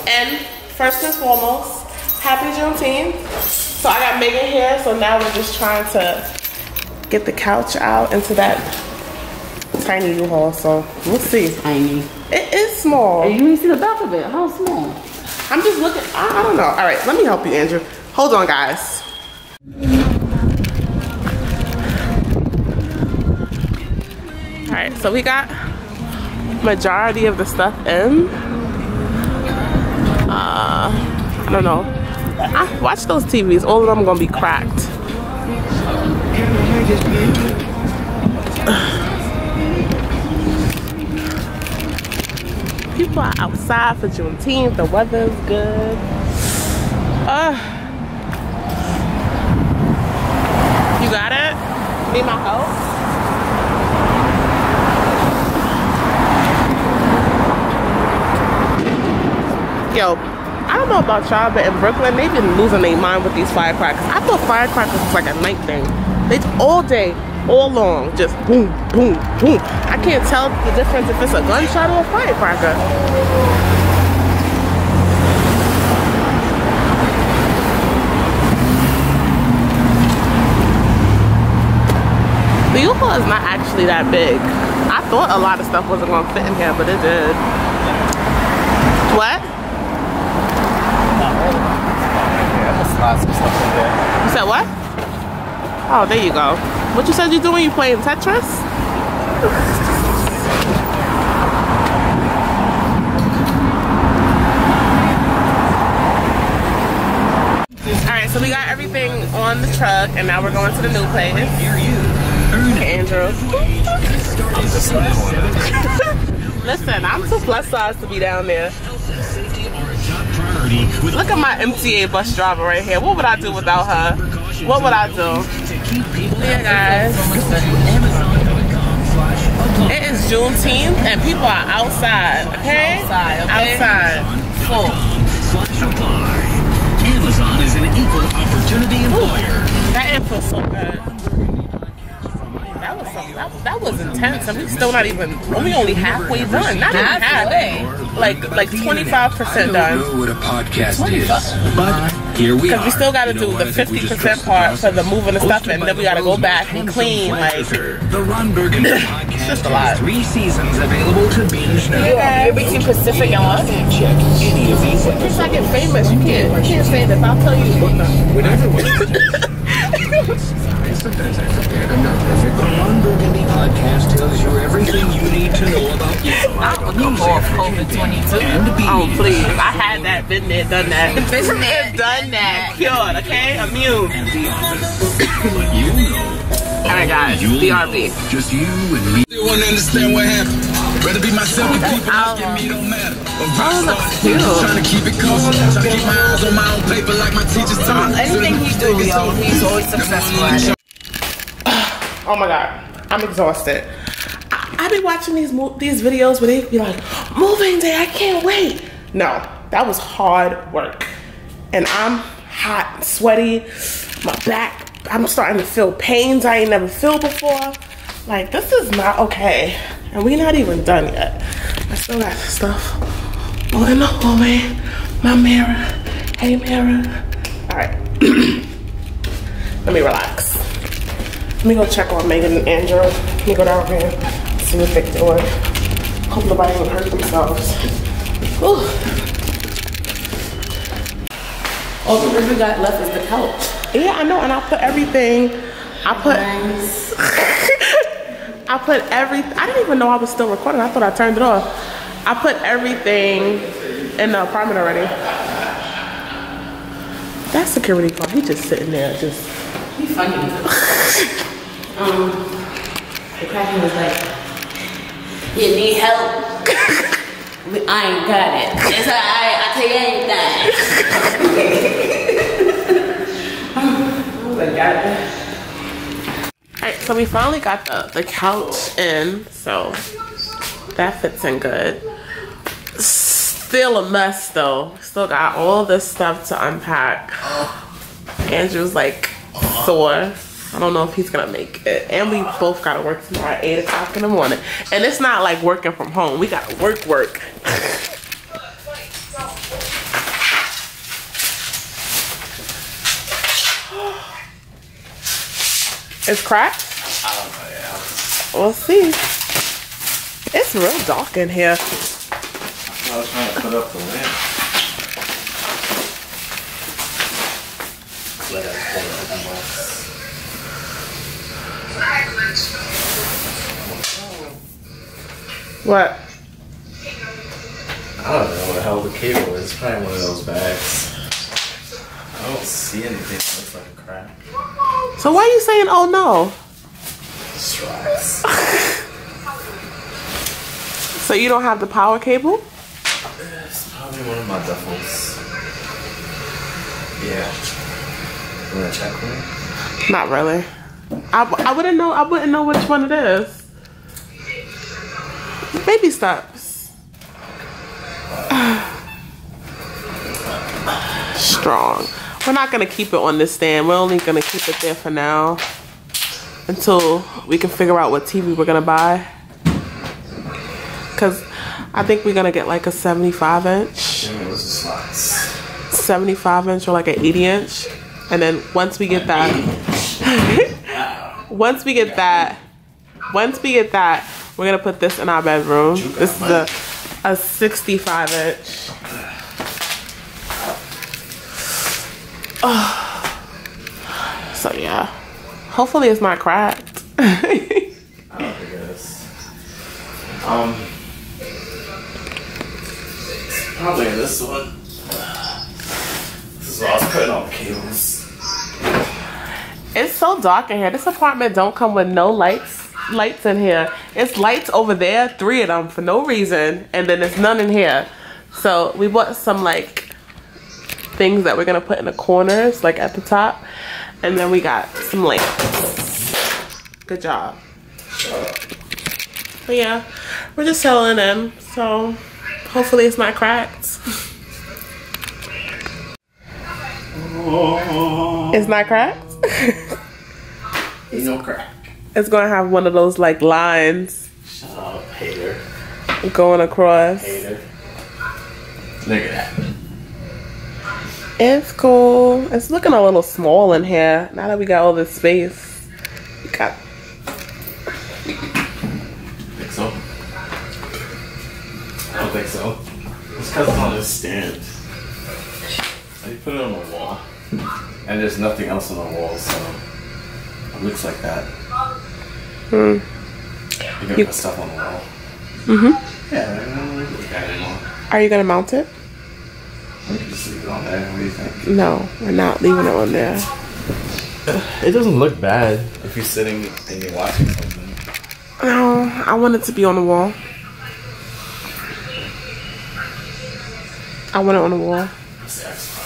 And first and foremost, happy Juneteenth. So I got Megan here, so now we're just trying to get the couch out into that tiny U-Haul, so we'll see. Tiny. It is small. Hey, you didn't see the back of it. How small? I'm just looking, I don't know. All right, let me help you, Andrew. Hold on, guys. All right, so we got majority of the stuff in. I don't know. Watch those TVs. All of them are gonna be cracked. People are outside for Juneteenth. The weather's good. You got it? Need my help? Yo, I don't know about y'all, but in Brooklyn, they've been losing their mind with these firecrackers. I thought firecrackers was like a night thing. They all day, all long, just boom, boom, boom. I can't tell the difference if it's a gunshot or a firecracker. The U-Haul is not actually that big. I thought a lot of stuff wasn't gonna fit in here, but it did. What? You said what? Oh, there you go. What you said you doing? You playing Tetris? Alright, so we got everything on the truck and now we're going to the new place. Andrew. Listen, I'm too plus size to be down there. Look at my MTA bus driver right here. What would I do without her? What would I do? Yeah, guys. It is Juneteenth and people are outside, okay? Outside. Full. Amazon is an equal opportunity employer. That info so good. That was intense, and we still not even. We only halfway done. Not even halfway. Like 25% done. What a podcast is, but here we are. Because we still got to do the 50% part for the moving the stuff, and then we got to go back and clean. Like the Ron Burgundy podcast. It's just a lot. 3 seasons available to binge now. You're between Pacific and what? Check any of these. It's like it's famous. You can't say this. I'll tell you. Sometimes I forget I'm not perfect. The Ron Burgundy podcast tells you everything you need to know about you. COVID-22. Oh, please. I had that, been there, done that. Been there, done that. Cured, okay? Immune. You know. Alright, guys. BRB. Just you and me. You want to understand what happened? Rather be myself and people asking me don't matter. Cute. Trying to keep it close. Trying to keep my eyes on my own paper like my teachers taught me. Anything he do, yo, he's always successful at it. Oh my God, I'm exhausted. I be watching these videos where they be like, moving day, I can't wait. No, that was hard work. And I'm hot and sweaty. My back, I'm starting to feel pains I ain't never felt before. Like, this is not okay. And we not even done yet. I still got stuff all in the hallway. My mirror. Hey, mirror. All right. Let me relax. Let me go check on Megan and Andrew. Let me go down here and see what they're doing. Hope nobody will hurt themselves. Whew. All the we got left is the couch. Yeah, I know, and I put everything. I put everything. I didn't even know I was still recording. I thought I turned it off. I put everything in the apartment already. That security guard, he just sitting there, just. He funny. The cracker was like, you need help? I ain't got it. It's alright, I tell you anything. Got it. Alright, so we finally got the couch in, so that fits in good. Still a mess though. Still got all this stuff to unpack. Andrew's like sore. I don't know if he's gonna make it. And we both gotta work tomorrow at 8 o'clock in the morning. And it's not like working from home. We gotta work. It's cracked? I don't know, yeah. We'll see. It's real dark in here. I was trying to put up the lamp. Let us pull it open box. What? I don't know what the hell the cable is. It's probably one of those bags. I don't see anything that looks like a crack. So why are you saying, oh no? Strikes. So you don't have the power cable? It's probably one of my duffels. Yeah. You wanna check one? Not really. I wouldn't know. I wouldn't know which one it is. Baby steps. Strong. We're not gonna keep it on this stand. We're only gonna keep it there for now until we can figure out what TV we're gonna buy. Cause I think we're gonna get like a 75-inch, 75-inch or like an 80-inch, and then once we get that, once we get that, we're gonna put this in our bedroom. This is a 65-inch. Oh. So yeah, hopefully it's not cracked. I don't think it is. Probably this one. This is what I was putting on the cables. It's so dark in here. This apartment don't come with no lights in here. It's lights over there, 3 of them for no reason, and then there's none in here. So we bought some like things that we're gonna put in the corners, like at the top, and then we got some lamps. Good job. But yeah, we're just selling them, so hopefully it's not cracked. It's not cracked? Ain't no crack. It's gonna have one of those like lines. Shut up, hater. Going across. Hater. Look at that. It's cool. It's looking a little small in here. Now that we got all this space. We got. Think so? I don't think so. It's because it's on this stand. You put it on the wall. And there's nothing else on the wall, so it looks like that. You're gonna put stuff on the wall. Yeah, I don't really look at it anymore. Are you gonna mount it? We can just leave it on there. What do you think? No, we're not leaving it on there. It doesn't look bad if you're sitting and you're watching something. No, I want it to be on the wall. I want it on the wall. It's Xbox.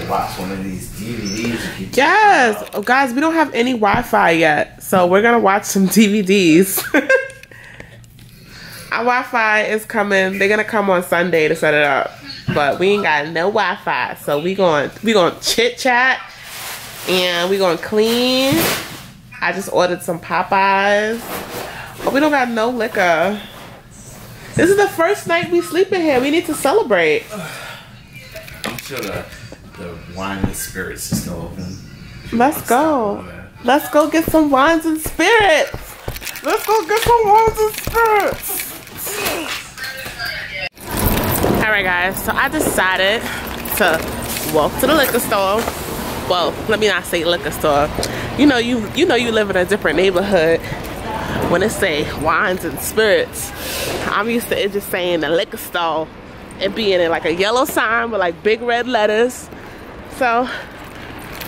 You watch one of these DVDs. Yes! Oh, guys, we don't have any Wi-Fi yet, so we're gonna watch some DVDs. Our Wi-Fi is coming. They're gonna come on Sunday to set it up, but we ain't got no Wi-Fi, so we gonna chit chat and we gonna clean. I just ordered some Popeyes, but we don't got no liquor. This is the first night we sleep in here. We need to celebrate. I'm sure the wine and spirits is still open. Let's go. Let's go get some wines and spirits. Let's go get some wines and spirits. Alright guys, so I decided to walk to the liquor store. Well, let me not say liquor store. You know you live in a different neighborhood when it say wines and spirits. I'm used to it just saying the liquor store and being in like a yellow sign with like big red letters. So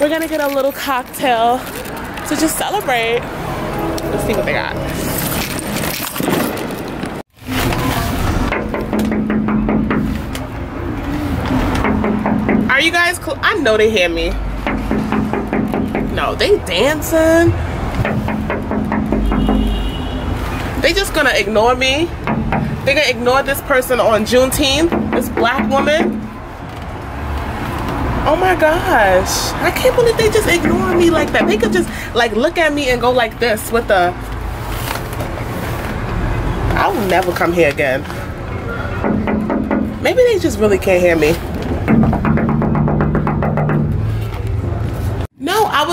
we're gonna get a little cocktail to just celebrate. Let's see what they got. Are you guys cool? I know they hear me. No, they dancing. They just gonna ignore me. They're gonna ignore this person on Juneteenth, this black woman. Oh my gosh. I can't believe they just ignore me like that. They could just like look at me and go like this with the... I will never come here again. Maybe they just really can't hear me.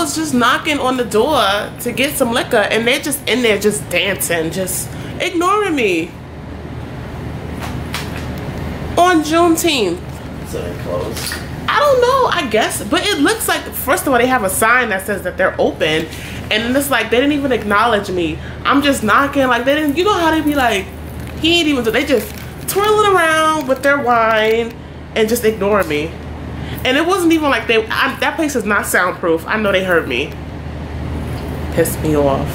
was just knocking on the door to get some liquor, and they're just in there just dancing, just ignoring me. On Juneteenth. So they closed. I don't know, I guess. But it looks like, first of all, they have a sign that says that they're open. And it's like, they didn't even acknowledge me. I'm just knocking, like, they didn't, you know how they be like, he ain't even, they just twirling around with their wine and just ignoring me. And it wasn't even like that place is not soundproof. I know they heard me. Pissed me off.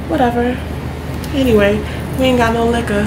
Whatever. Anyway, we ain't got no liquor.